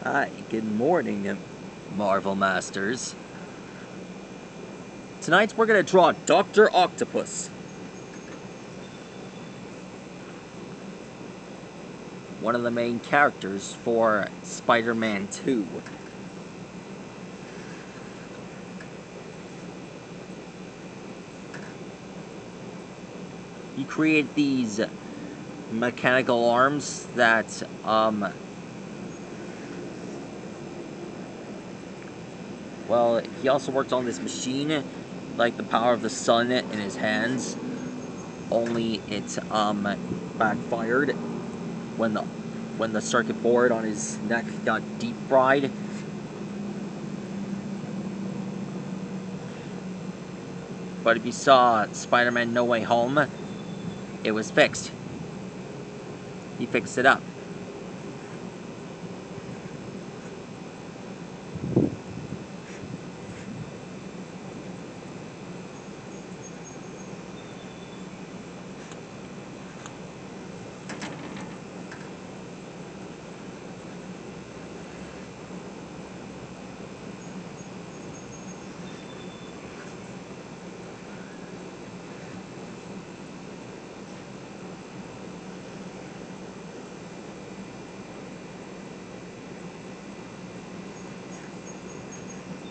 Hi, good morning, Marvel Masters. Tonight we're gonna draw Dr. Octopus. One of the main characters for Spider-Man 2. He created these mechanical arms that, well, he also worked on this machine, like the power of the sun in his hands, only it, backfired when the circuit board on his neck got deep fried. But if you saw Spider-Man No Way Home, it was fixed. He fixed it up.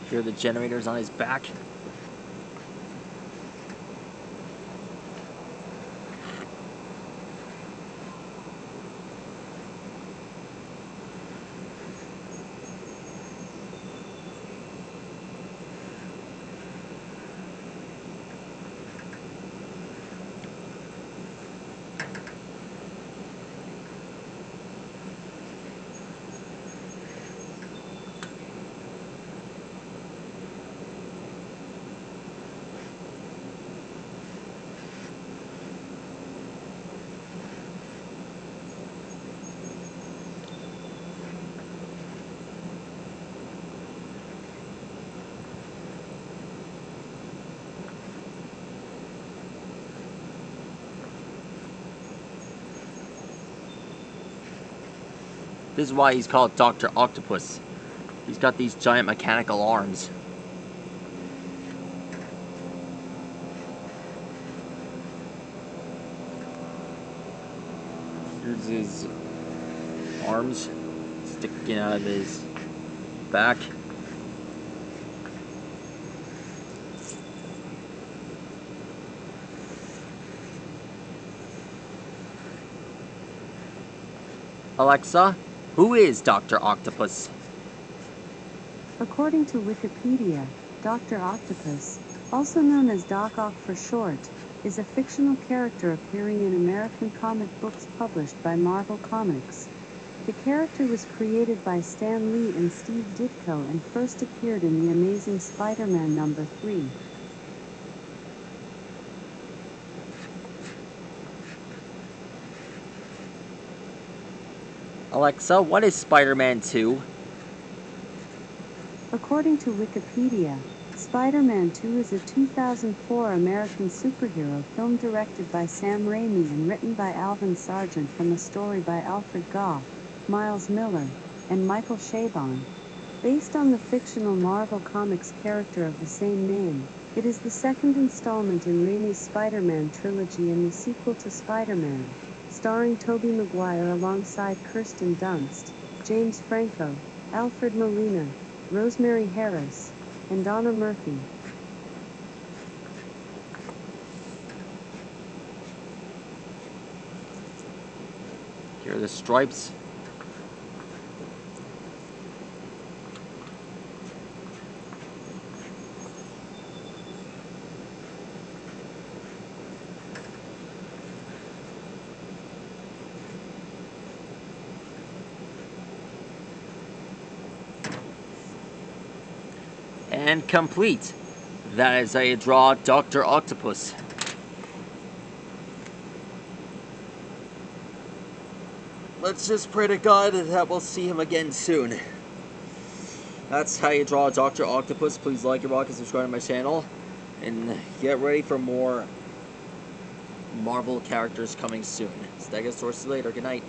Here are the generators on his back. This is why he's called Dr. Octopus. He's got these giant mechanical arms. Here's his arms sticking out of his back. Alexa, who is Dr. Octopus? According to Wikipedia, Dr. Octopus, also known as Doc Ock for short, is a fictional character appearing in American comic books published by Marvel Comics. The character was created by Stan Lee and Steve Ditko and first appeared in The Amazing Spider-Man number 3. Alexa, what is Spider-Man 2? According to Wikipedia, Spider-Man 2 is a 2004 American superhero film directed by Sam Raimi and written by Alvin Sargent from a story by Alfred Gough, Miles Miller, and Michael Chabon. Based on the fictional Marvel Comics character of the same name, it is the second installment in Raimi's Spider-Man trilogy and the sequel to Spider-Man, starring Tobey Maguire alongside Kirsten Dunst, James Franco, Alfred Molina, Rosemary Harris, and Donna Murphy. Here are the stripes. And complete. That is how you draw Dr. Octopus. Let's just pray to God that we'll see him again soon. That's how you draw Dr. Octopus. Please like and rock and subscribe to my channel. And get ready for more Marvel characters coming soon. Stegosaurus later. Good night.